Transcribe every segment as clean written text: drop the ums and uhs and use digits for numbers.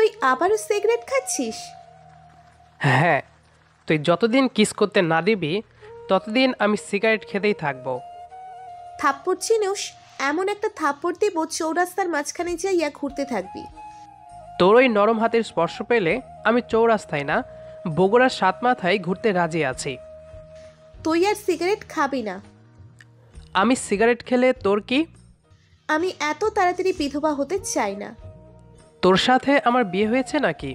তুই আবারও সিগারেট খাচ্ছিস? হ্যাঁ, তুই যতদিন কিস করতে না দিবি ততদিন আমি সিগারেট খেতেই থাকবো। থাপ্পড় চিনুস? এমন একটা থাপ্পড় দিব চৌরাস্তার মাঝখানে যাইয়া ঘুরতে থাকবি। তোর ওই নরম হাতের স্পর্শ পেলে আমি চৌরাস্তায় না, বগুড়ার সাত মাথায় ঘুরতে রাজি আছি। তুই আর সিগারেট খাবি না। আমি সিগারেট খেলে তোর কি? আমি এত তাড়াতাড়ি বিধবা হতে চাই না। তোর সাথে আমার বিয়ে হয়েছে নাকি?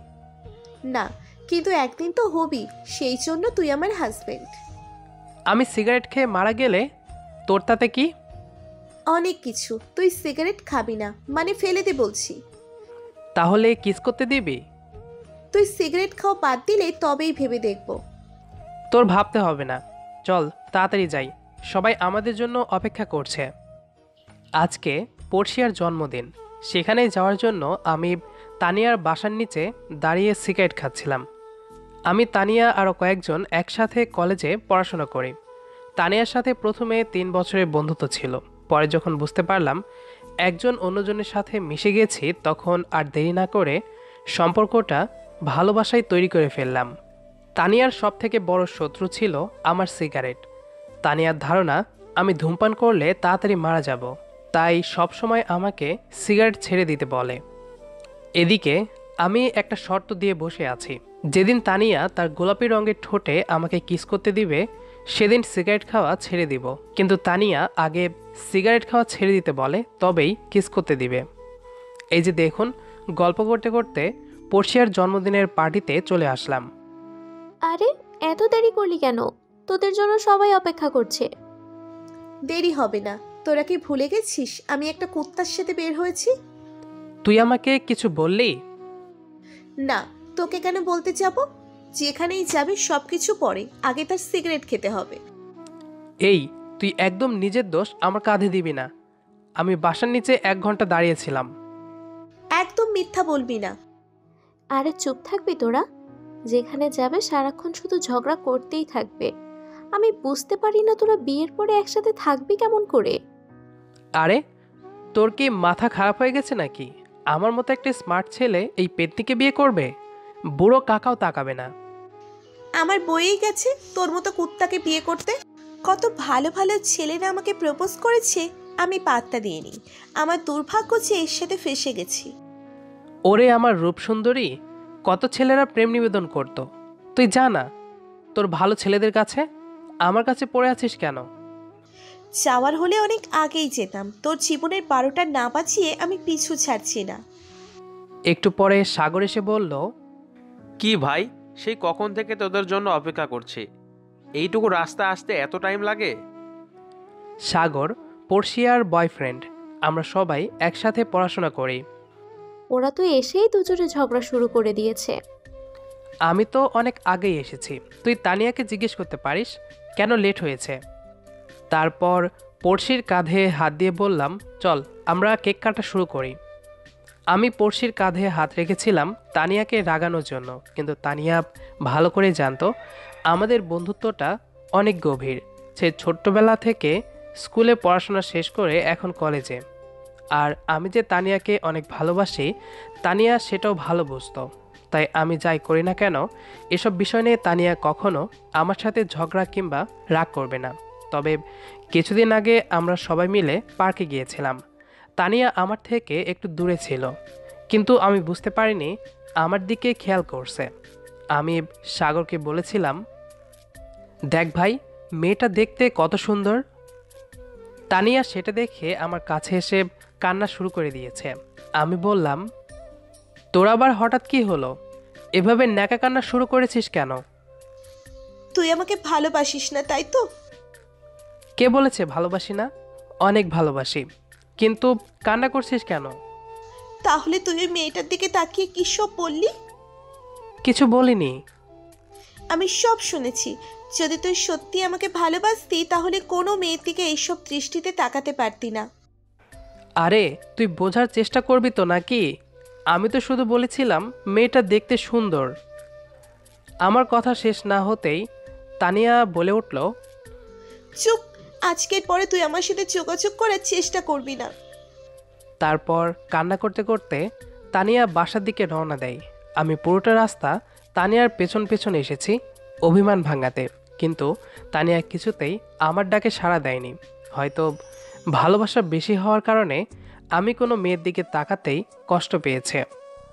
না, কিন্তু একদিন তো হবি, সেই জন্য তুই আমার হাজবেন্ড। আমি সিগারেট খেয়ে মারা গেলে তোর তাতে কি? অনেক কিছু। তুই সিগারেট খাবি না মানে ফেলে দে বলছি। তাহলে কিস করতে দিবি? তুই সিগারেট খাওয়া বাদ দিলে তবেই ভেবে দেখব। তোর ভাবতে হবে না, চল তাড়াতাড়ি যাই, সবাই আমাদের জন্য অপেক্ষা করছে। আজকে পড়শিয়ার জন্মদিন, সেখানে যাওয়ার জন্য আমি তানিয়ার বাসার নিচে দাঁড়িয়ে সিগারেট খাচ্ছিলাম। আমি তানিয়া আরও কয়েকজন একসাথে কলেজে পড়াশোনা করি। তানিয়ার সাথে প্রথমে 3 বছরের বন্ধুত্ব ছিল, পরে যখন বুঝতে পারলাম একজন অন্যজনের সাথে মিশে গেছি তখন আর দেরি না করে সম্পর্কটা ভালোবাসায় তৈরি করে ফেললাম। তানিয়ার সবথেকে বড় শত্রু ছিল আমার সিগারেট। তানিয়ার ধারণা আমি ধূমপান করলে তাড়াতাড়ি মারা যাব, তাই সবসময় আমাকে সিগারেট ছেড়ে দিতে বলে। এদিকে আমি একটা শর্ত দিয়ে বসে আছি, যেদিন তানিয়া তার গোলাপি রঙের ঠোঁটে আমাকে কিস করতে দিবে সেদিন সিগারেট খাওয়া ছেড়ে দিব, কিন্তু তানিয়া আগে সিগারেট খাওয়া ছেড়ে দিতে বলে তবেই কিস করতে দিবে। এই যে দেখুন, গল্প করতে করতে পড়শিয়ার জন্মদিনের পার্টিতে চলে আসলাম। আরে, এত দেরি করলি কেন? তোদের জন্য সবাই অপেক্ষা করছে। দেরি হবে না। তোরা কি ভুলে গেছিস আমি একটা কুত্তার সাথে বের হয়েছি? তুই আমাকে কিছু বললি? না, তোকে কেন বলতে যাব? যেখানেই যাবে সবকিছু পরে, আগে তার সিগারেট খেতে হবে। এই, তুই একদম নিজের দোষ আমার কাঁধে দিবি না। আমি বাসার নিচে 1 ঘন্টা দাঁড়িয়েছিলাম। একদম মিথ্যা বলবি না। আরে চুপ থাকবি তোরা? যেখানে যাবে সারাক্ষণ শুধু ঝগড়া করতেই থাকবে। আমি বুঝতে পারি না তোরা বিয়ের পরে একসাথে থাকবি কেমন করে। আরে, তোর কি মাথা খারাপ হয়ে গেছে নাকি? আমার মতো একটা স্মার্ট ছেলে এই পেতনিকে বিয়ে করবে? বুড়ো কাকাও তাকাবে না। আমার বইয়েই গেছে তোর মতো কুত্তাকে বিয়ে করতে। কত ভালো ভালো ছেলেরা আমাকে প্রপোজ করেছে, আমি পাত্তা দিইনি। আমার দুর্ভাগ্য যে এর সাথে ফেসে গেছি। ওরে আমার রূপসুন্দরী, কত ছেলেরা প্রেম নিবেদন করত, তুই জানা তোর ভালো ছেলেদের কাছে। আমার কাছে পড়ে আছিস কেন? যাওয়ার হলে অনেক আগেই যেতাম। তোর জীবনের 12টা না বাঁচিয়ে আমি পিছু ছাড়ছি না। একটু পরে সাগর এসে বলল, কি ভাই, সেই কখন থেকে তোদের জন্য অপেক্ষা করছি। এইটুকু রাস্তা আসতে এত টাইম লাগে? সাগর পড়শিয়ার বয়ফ্রেন্ড, আমরা সবাই একসাথে পড়াশোনা করি। ওরা তো এসেই দুজনে ঝগড়া শুরু করে দিয়েছে। আমি তো অনেক আগেই এসেছি, তুই তানিয়াকে জিজ্ঞেস করতে পারিস কেন লেট হয়েছে। তারপর পড়শির কাঁধে হাত দিয়ে বললাম, চল আমরা কেক কাটা শুরু করি। আমি পড়শির কাঁধে হাত রেখেছিলাম তানিয়াকে রাগানোর জন্য, কিন্তু তানিয়া ভালো করে জানতো আমাদের বন্ধুত্বটা অনেক গভীর। সে ছোট্টবেলা থেকে স্কুলে পড়াশোনা শেষ করে এখন কলেজে। আর আমি যে তানিয়াকে অনেক ভালোবাসি, তানিয়া সেটাও ভালো বুঝতো। তাই আমি যাই করি না কেন, এসব বিষয় নিয়ে তানিয়া কখনো আমার সাথে ঝগড়া কিংবা রাগ করবে না। তবে কিছুদিন আগে আমরা সবাই মিলে পার্কে গিয়েছিলাম। তানিয়া আমার থেকে একটু দূরে ছিল, কিন্তু আমি বুঝতে পারিনি আমার দিকে খেয়াল করছে। আমি সাগরকে বলেছিলাম, দেখ ভাই, মেয়েটা দেখতে কত সুন্দর। তানিয়া সেটা দেখে আমার কাছে এসে কান্না শুরু করে দিয়েছে। আমি বললাম, তোর আবার হঠাৎ কি হলো? এভাবে ন্যাকা কান্না শুরু করেছিস কেন? তুই আমাকে ভালোবাসিস না তাই তো? কে বলেছে ভালোবাসি না? অনেক ভালোবাসি, কিন্তু কান্না করছিস কেন? তাহলে তুই ওই মেয়েটার দিকে তাকিয়ে কি সব বললি? কিছু বলিনি। আমি সব শুনেছি। যদি তুই সত্যি আমাকে ভালোবাসতি তাহলে কোনো মেয়ের দিকে এইসব দৃষ্টিতে তাকাতে পারতি না। আরে, তুই বোঝার চেষ্টা করবি তো নাকি? আমি তো শুধু বলেছিলাম মেয়েটা দেখতে সুন্দর। আমার কথা শেষ না হতেই তানিয়া বলে উঠল, চুপ, আজকের পরে তুই আমার সাথে যোগাযোগ করার চেষ্টা করবি না। তারপর কান্না করতে করতে তানিয়া বাসার দিকে রওনা দেয়। আমি পুরোটা রাস্তা তানিয়ার পেছন পেছন এসেছি অভিমান ভাঙাতে, কিন্তু তানিয়া কিছুতেই আমার ডাকে সাড়া দেয়নি। হয়তো ভালোবাসা বেশি হওয়ার কারণে আমি কোনো মেয়ের দিকে তাকাতেই কষ্ট পেয়েছে।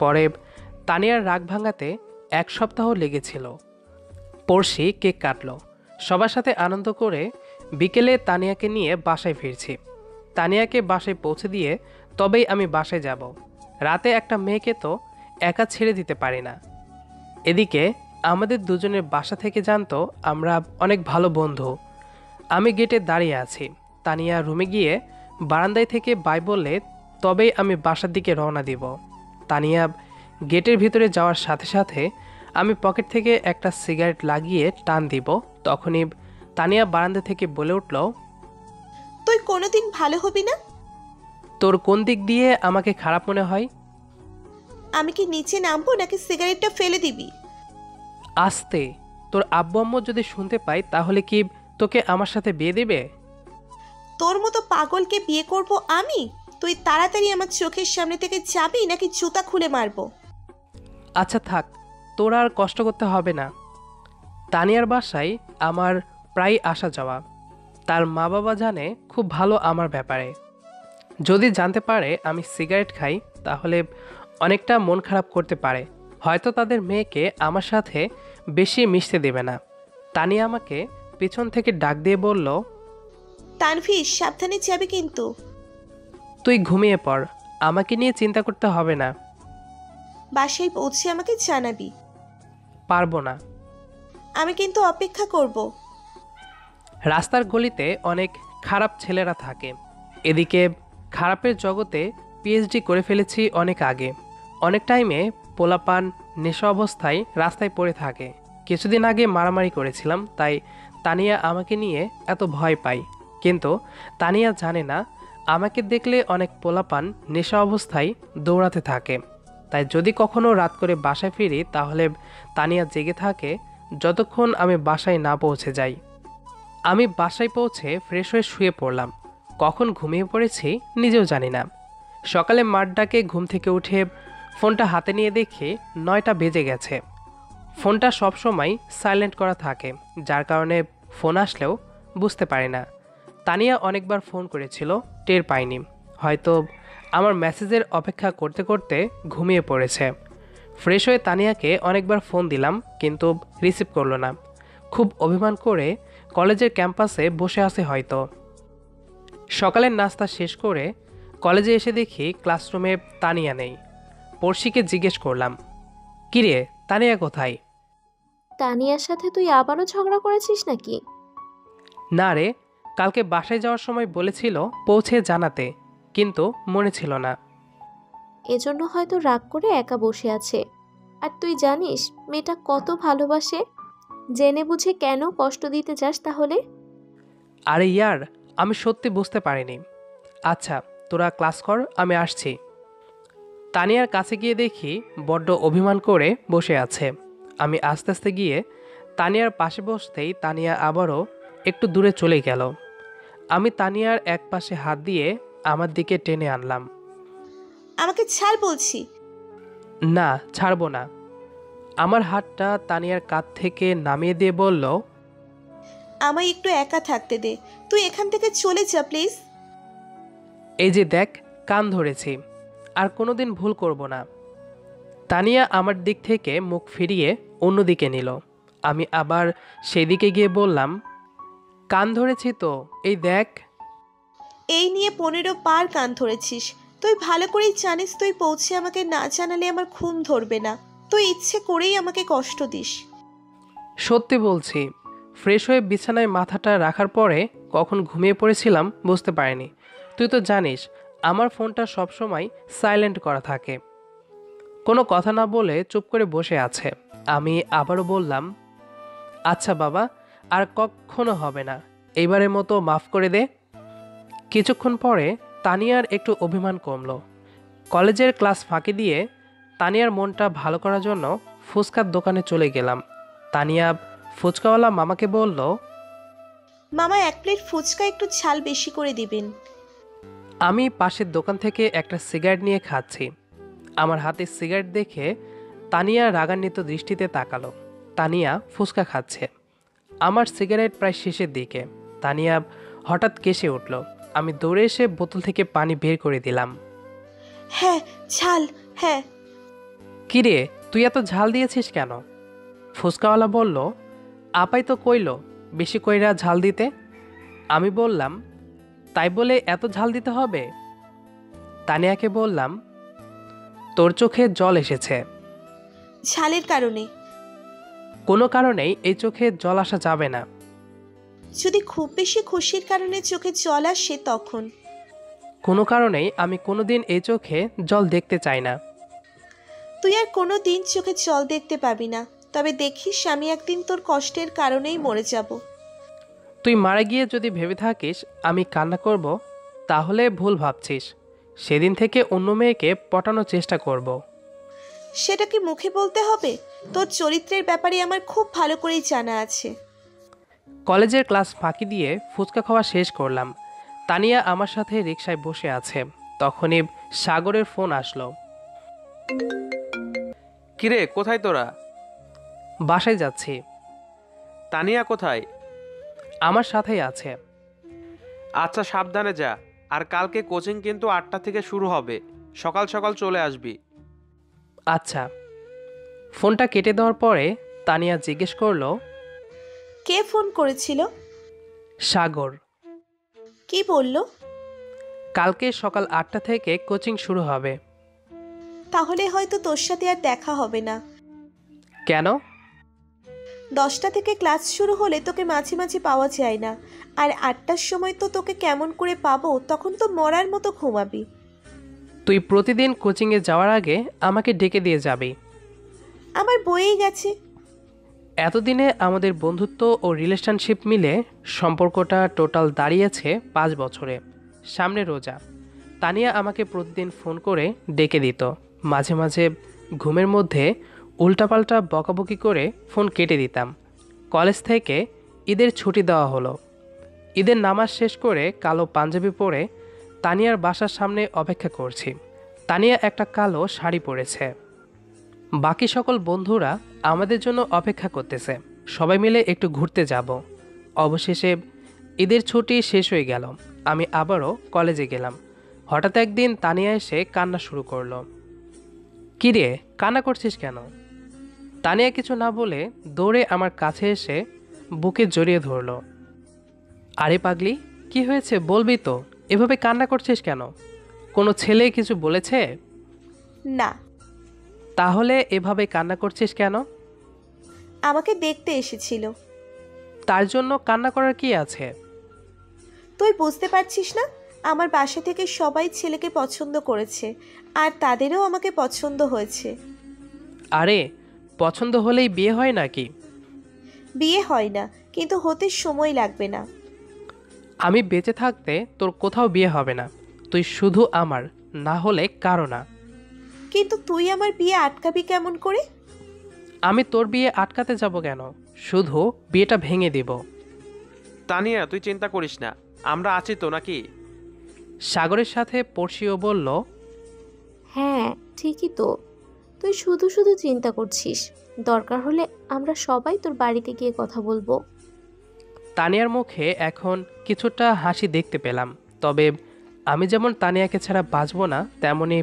পরে তানিয়ার রাগ ভাঙাতে 1 সপ্তাহ লেগেছিল। পড়শি কেক কাটলো, সবার সাথে আনন্দ করে বিকেলে তানিয়াকে নিয়ে বাসায় ফিরছি। তানিয়াকে বাসায় পৌঁছে দিয়ে তবেই আমি বাসায় যাব। রাতে একটা মেয়েকে তো একা ছেড়ে দিতে পারি না। এদিকে আমাদের দুজনের বাসা থেকে জানতো আমরা অনেক ভালো বন্ধু। আমি গেটে দাঁড়িয়ে আছি, তানিয়া রুমে গিয়ে বারান্দায় থেকে বাই বললে তবেই আমি বাসার দিকে রওনা দিব। তানিয়া গেটের ভিতরে যাওয়ার সাথে সাথে আমি পকেট থেকে একটা সিগারেট লাগিয়ে টান দিব। তখনই তানিয়া বারান্দা থেকে বলে উঠল, তুই কোনোদিন ভালো হবি না। তোর কোন দিক দিয়ে আমাকে খারাপ মনে হয়? আমি কি নিচে নামবো নাকি সিগারেটটা ফেলে দিবি? আস্তে, তোর আব্বু আম্মু যদি শুনতে পাই তাহলে কি তোকে আমার সাথে বিয়ে দেবে? তোর মতো পাগলকে বিয়ে করব আমি? তুই তাড়াতাড়ি আমার চোখের সামনে থেকে যাবি নাকি জুতা খুলে মারবো? আচ্ছা থাক, তোর আর কষ্ট করতে হবে না। তানিয়ার বাসায় আমার প্রায় আসা যাওয়া। তার মা বাবা জানে খুব ভালো আমার ব্যাপারে। যদি জানতে পারে আমি সিগারেট খাই তাহলে অনেকটা মন খারাপ করতে পারে। হয়তো তাদের মেয়েকে আমার সাথে বেশি মিশতে দেবে না। তানিয়া আমাকে পিছন থেকে ডাক দিয়ে বলল, তানভীর, সাবধানে যাবি কিন্তু। তুই ঘুমিয়ে পড়, আমাকে নিয়ে চিন্তা করতে হবে না। বাসায় পৌঁছে আমাকে জানাবি। পারবো না। আমি কিন্তু অপেক্ষা করব। রাস্তার গলিতে অনেক খারাপ ছেলেরা থাকে। এদিকে খারাপের জগতে পিএইচডি করে ফেলেছি অনেক আগে। অনেক টাইমে পোলাপান নেশা অবস্থায় রাস্তায় পড়ে থাকে। কিছুদিন আগে মারামারি করেছিলাম, তাই তানিয়া আমাকে নিয়ে এত ভয় পাই। কিন্তু তানিয়া জানে না আমাকে দেখলে অনেক পোলাপান নেশা অবস্থায় দৌড়াতে থাকে। তাই যদি কখনো রাত করে বাসায় ফিরি তাহলে তানিয়া জেগে থাকে যতক্ষণ আমি বাসায় না পৌঁছে যাই। আমি বাসায় পৌঁছে ফ্রেশ হয়ে শুয়ে পড়লাম। কখন ঘুমিয়ে পড়েছি নিজেও জানি না। সকালে মার ডাকে ঘুম থেকে উঠে ফোনটা হাতে নিয়ে দেখি 9টা বেজে গেছে। ফোনটা সবসময় সাইলেন্ট করা থাকে, যার কারণে ফোন আসলেও বুঝতে পারি না। তানিয়া অনেকবার ফোন করেছিল, টের পাইনি। হয়তো আমার মেসেজের অপেক্ষা করতে করতে ঘুমিয়ে পড়েছে। ফ্রেশ হয়ে তানিয়াকে অনেকবার ফোন দিলাম, কিন্তু রিসিভ করলো না। খুব অভিমান করে কলেজের ক্যাম্পাসে বসে আছে হয়তো। সকালের নাস্তা শেষ করে কলেজে এসে দেখি ক্লাসরুমে তানিয়া নেই। পড়শিকে জিজ্ঞেস করলাম, কিরে তানিয়া কোথায়? তানিয়ার সাথে তুই আবারও ঝগড়া করেছিস নাকি? না রে, কালকে বাসায় যাওয়ার সময় বলেছিল পৌঁছে জানাতে, কিন্তু মনে ছিল না। এজন্য হয়তো রাগ করে একা বসে আছে। আর তুই জানিস মেয়েটা কত ভালোবাসে? জেনে বুঝে কেন কষ্ট দিতে যাস তাহলে? আরে ইয়ার, আমি সত্যি বুঝতে পারিনি। আচ্ছা তোরা ক্লাস কর, আমি আসছি। তানিয়ার কাছে গিয়ে দেখি বড্ড অভিমান করে বসে আছে। আমি আস্তে আস্তে গিয়ে তানিয়ার পাশে বসতেই তানিয়া আবারও একটু দূরে চলে গেল। আমি তানিয়ার এক পাশে হাত দিয়ে আমার দিকে টেনে আনলাম। আমাকে ছাড় বলছি। না, ছাড়বো না। আমার হাতটা তানিয়ার কাঁধ থেকে নামিয়ে দিয়ে বলল, আমায় একটু একা থাকতে দে। তুই এখান থেকে চলে যা প্লিজ। এই যে দেখ, কান ধরেছি, আর কোনোদিন ভুল করব না। তানিয়া আমার দিক থেকে মুখ ফিরিয়ে অন্যদিকে নিল। আমি আবার সেই দিকে গিয়ে বললাম, কান ধরেছি তো, এই দেখ। এই নিয়ে 15 বার কান ধরেছিস। তুই ভালো করেই জানিস তুই পৌঁছে আমাকে না জানালে আমার ঘুম ধরবে না। তুই ইচ্ছে করেই আমাকে কষ্ট দিস। সত্যি বলছি, ফ্রেশ হয়ে বিছানায় মাথাটা রাখার পরে কখন ঘুমিয়ে পড়েছিলাম বুঝতে পারিনি। তুই তো জানিস আমার ফোনটা সবসময় সাইলেন্ট করা থাকে। কোনো কথা না বলে চুপ করে বসে আছে। আমি আবারও বললাম, আচ্ছা বাবা, আর কখনো হবে না, এইবারের মতো মাফ করে দে। কিছুক্ষণ পরে তানিয়ার একটু অভিমান কমলো। কলেজের ক্লাস ফাঁকি দিয়ে তানিয়ার মনটা ভালো করার জন্য ফুচকার দোকানে চলে গেলাম। তানিয়া ফুচকাওয়ালা মামাকে বলল, মামা 1 প্লেট ফুচকা একটু ঝাল বেশি করে দিবেন। আমি পাশের দোকান থেকে একটা সিগারেট নিয়ে খাচ্ছি। আমার হাতে সিগারেট দেখে তানিয়া রাগান্বিত দৃষ্টিতে তাকালো। তানিয়া ফুসকা খাচ্ছে। আমার সিগারেট প্রায় শেষের দিকে। তানিয়া হঠাৎ কেসে উঠল। আমি দৌড়ে এসে বোতল থেকে পানি বের করে দিলাম। হ্যাঁ, ঝাল, হ্যাঁ। কিরে, তুই এত ঝাল দিয়েছিস কেন? ফুসকাওয়ালা বলল, আপাই তো কইল বেশি কইরা ঝাল দিতে। আমি বললাম, তাই বলে এত ঝাল দিতে হবে? তানিয়াকে বললাম, তোর চোখে জল এসেছে। ঝালের কারণে। কোনো কারণেই এই চোখে জল আসা যাবে না। যদি খুব বেশি খুশির কারণে চোখে জল আসে তখন। কোনো কারণেই আমি কোনোদিন এই চোখে জল দেখতে চাই না। তুই আর কোনো দিন চোখে জল দেখতে পাবি না। তবে দেখিস, আমি একদিন তোর কষ্টের কারণেই মরে যাব। তুই মারা গিয়ে যদি ভেবে থাকিস আমি কান্না করব, তাহলে ভুল ভাবছিস। সেদিন থেকে অন্য মেয়েকে পটানোর চেষ্টা করব। সেটা কি মুখে বলতে হবে? তোর চরিত্রের ব্যাপারে আমার খুব ভালো করেই জানা আছে। কলেজের ক্লাস ফাঁকি দিয়ে ফুচকা খাওয়া শেষ করলাম। তানিয়া আমার সাথে রিকশায় বসে আছে। তখনই সাগরের ফোন আসলো। কিরে, কোথায় তোরা? বাসায় যাচ্ছি। তানিয়া কোথায়? আমার সাথেই আছে। আচ্ছা, সাবধানে যা। আর কালকে কোচিং কিন্তু 8টা থেকে শুরু হবে। সকাল সকাল চলে আসবি। আচ্ছা। ফোনটা কেটে দেওয়ার পরে তানিয়া জিজ্ঞেস করলো, কে ফোন করেছিল? সাগর। কি বলল? কালকে সকাল 8টা থেকে কোচিং শুরু হবে। তাহলে হয়তো তোর সাথে আর দেখা হবে না। কেন? 10টা থেকে ক্লাস শুরু হলে তোকে মাঝে মাঝে পাওয়া যায় না। আর 8টার সময় তো তোকে কেমন করে পাবো? তখন তো মরার মতো ঘুমাবি। তুই প্রতিদিন কোচিংয়ে যাওয়ার আগে আমাকে ডেকে দিয়ে যাবি। আমার বইয়েই গেছে। এতদিনে আমাদের বন্ধুত্ব ও রিলেশনশিপ মিলে সম্পর্কটা টোটাল দাঁড়িয়েছে 5 বছরে। সামনে রোজা। তানিয়া আমাকে প্রতিদিন ফোন করে ডেকে দিত। মাঝে মাঝে ঘুমের মধ্যে উল্টাপাল্টা বকাবকি করে ফোন কেটে দিতাম। কলেজ থেকে ঈদের ছুটি দেওয়া হলো। ঈদের নামাজ শেষ করে কালো পাঞ্জাবি পরে তানিয়ার বাসার সামনে অপেক্ষা করছি। তানিয়া একটা কালো শাড়ি পরেছে। বাকি সকল বন্ধুরা আমাদের জন্য অপেক্ষা করতেছে। সবাই মিলে একটু ঘুরতে যাব। অবশেষে ঈদের ছুটি শেষ হয়ে গেল। আমি আবারও কলেজে গেলাম। হঠাৎ একদিন তানিয়া এসে কান্না শুরু করলো। কিরে, কান্না করছিস কেন? তানিয়া কিছু না বলে দৌড়ে আমার কাছে এসে বুকে জড়িয়ে ধরলো। আরে পাগলি, কি হয়েছে বলবি তো? এভাবে কান্না করছিস কেন? কোনো ছেলে কিছু বলেছে? না। তাহলে এভাবে কান্না করছিস কেন? আমাকে দেখতে এসেছিল। তার জন্য কান্না করার কি আছে? তুই বুঝতে পারছিস না? আমার বাসা থেকে সবাই ছেলেকে পছন্দ করেছে। আর তাদেরও আমাকে পছন্দ হয়েছে। আরে, পছন্দ হলেই বিয়ে হয় নাকি? বিয়ে হয় না, কিন্তু হতে সময় লাগবে না। আমি বেঁচে থাকতে তোর কোথাও বিয়ে হবে না। তুই শুধু আমার, না হলে কারো না। কিন্তু তুই আমার বিয়ে আটকাবি কেমন করে? আমি তোর বিয়ে আটকাতে যাব কেন? শুধু বিয়েটা ভেঙে দিব। তানিয়া, তুই চিন্তা করিস না, আমরা আছি তো নাকি? সাগরের সাথে পড়শিও বলল, হ্যাঁ, ঠিকই তো। তুই শুধু শুধু চিন্তা করছিস। দরকার হলে আমরা সবাই তোর বাড়িতে গিয়ে কথা বলবো। তানিয়ার মুখে এখন কিছুটা হাসি দেখতে পেলাম। তবে আমি যেমন তানিয়াকে ছাড়া বাঁচব না, তেমনি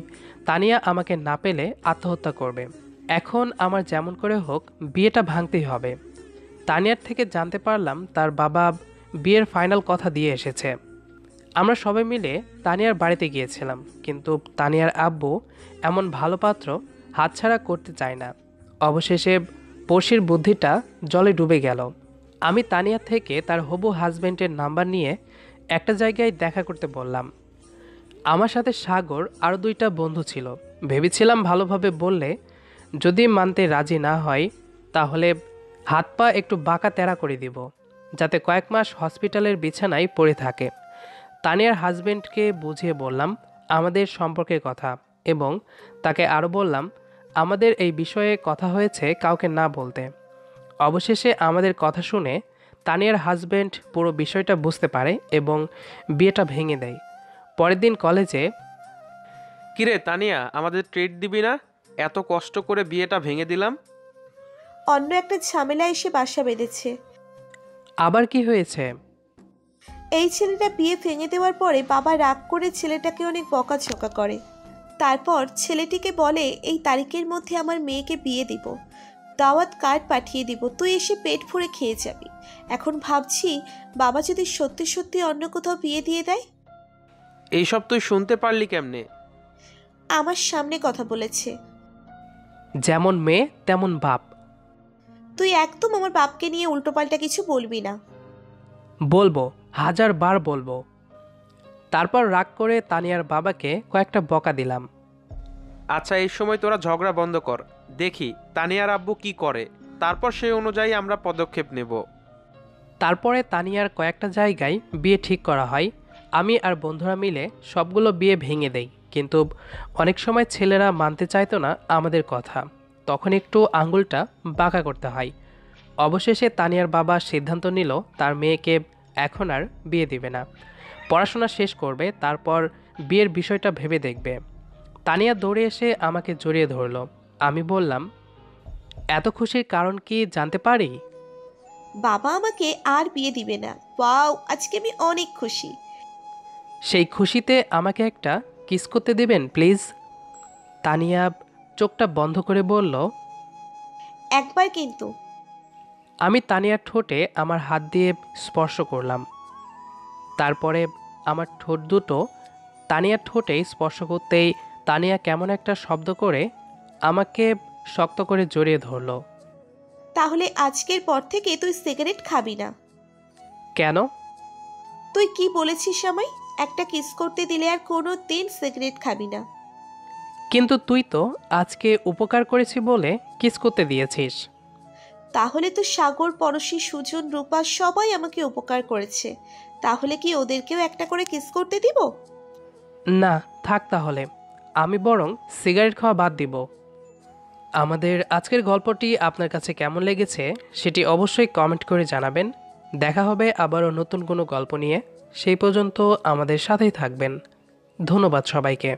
তানিয়া আমাকে না পেলে আত্মহত্যা করবে। এখন আমার যেমন করে হোক বিয়েটা ভাঙতেই হবে। তানিয়ার থেকে জানতে পারলাম তার বাবা বিয়ের ফাইনাল কথা দিয়ে এসেছে। আমরা সবাই মিলে তানিয়ার বাড়িতে গিয়েছিলাম, কিন্তু তানিয়ার আব্বু এমন ভালো পাত্র হাতছাড়া করতে চায় না। অবশেষে পড়শির বুদ্ধিটা জলে ডুবে গেল। আমি তানিয়া থেকে তার হবু হাজব্যান্ডের নাম্বার নিয়ে একটা জায়গায় দেখা করতে বললাম। আমার সাথে সাগর আরও 2টা বন্ধু ছিল। ভেবেছিলাম ভালোভাবে বললে যদি মানতে রাজি না হয় তাহলে হাত পা একটু বাঁকা তেরা করে দিব, যাতে কয়েক মাস হসপিটালের বিছানায় পড়ে থাকে। তানিয়ার হাজব্যান্ডকে বুঝিয়ে বললাম আমাদের সম্পর্কের কথা, এবং তাকে আরও বললাম আমাদের এই বিষয়ে কথা হয়েছে কাউকে না বলতে। অবশেষে আমাদের কথা শুনে তানিয়ার হাজব্যান্ড পুরো বিষয়টা বুঝতে পারে এবং বিয়েটা ভেঙে দেয়। পরের দিন কলেজে কিরে তানিয়া, আমাদের ট্রিট দিবি না? এত কষ্ট করে বিয়েটা ভেঙে দিলাম। অন্য একটা ঝামেলা এসে বাসা বেঁধেছে। আবার কি হয়েছে? এই ছেলেটা বিয়ে ভেঙে দেওয়ার পরে বাবা রাগ করে ছেলেটাকে অনেক বকাঝকা করে। তারপর ছেলেটিকে বলে এই তারিখের মধ্যে আমার মেয়েকে বিয়ে দিব, দাওয়াত কার্ড পাঠিয়ে দিব, তুই এসে পেট ভরে খেয়ে যাবি। এখন ভাবছি বাবা যদি সত্যি সত্যি অন্য কোথাও বিয়ে দিয়ে দেয়। এইসব তুই শুনতে পারলি কেমনে? আমার সামনে কথা বলেছে। যেমন মেয়ে তেমন বাপ। তুই একদম আমার বাপকে নিয়ে উল্টোপাল্টা কিছু বলবি না। বলবো, 1000 বার বলবো। তারপর রাগ করে তানিয়ার বাবাকে কয়েকটা বকা দিলাম। আচ্ছা, এই সময় তোরা ঝগড়া বন্ধ কর, দেখি তানিয়ার আব্বু কি করে, তারপর সেই অনুযায়ী আমরা পদক্ষেপ নেব। তারপরে তানিয়ার কয়েকটা জায়গায় বিয়ে ঠিক করা হয়। আমি আর বন্ধুরা মিলে সবগুলো বিয়ে ভেঙে দেই, কিন্তু অনেক সময় ছেলেরা মানতে চাইতো না আমাদের কথা। তখন একটু আঙুলটা বাঁকা করতে হয়। অবশেষে তানিয়ার বাবা সিদ্ধান্ত নিল তার মেয়েকে এখন আর বিয়ে দিবে না, পড়াশোনা শেষ করবে, তারপর বিয়ের বিষয়টা ভেবে দেখবে। তানিয়া দৌড়ে এসে আমাকে জড়িয়ে ধরল। আমি বললাম, এত খুশির কারণ কি জানতে পারি? বাবা আমাকে আর বিয়ে দিবে না। ওয়াও, আজকে আমি অনেক খুশি। সেই খুশিতে আমাকে একটা কিস করতে দেবেন প্লিজ? তানিয়া চোখটা বন্ধ করে বলল। একবার কিন্তু। আমি তানিয়ার ঠোঁটে আমার হাত দিয়ে স্পর্শ করলাম। তারপরে আমার ঠোঁট দুটো তানিয়ার ঠোঁটে স্পর্শ করতেই তানিয়া কেমন একটা শব্দ করে আমাকে শক্ত করে জড়িয়ে ধরল। তাহলে আজকের পর থেকে তুই সিগারেট খাবি না। কেন? তুই কি বলেছিস আমায়? একটা কিস করতে দিলে আর কোনো দিন সিগারেট খাবি না। কিন্তু তুই তো আজকে উপকার করেছি বলে কিস করতে দিয়েছিস। তাহলে তো সাগর, পরশী, সুজন, রূপা সবাই আমাকে উপকার করেছে। তাহলে কি ওদেরকেও একটা করে কিস করতে দিব? না, থাক তাহলে। আমি বরং সিগারেট খাওয়া বাদ দিব। আমাদের আজকের গল্পটি আপনার কাছে কেমন লেগেছে সেটি অবশ্যই কমেন্ট করে জানাবেন। দেখা হবে আবারও নতুন কোনো গল্প নিয়ে। সেই পর্যন্ত আমাদের সাথেই থাকবেন। ধন্যবাদ সবাইকে।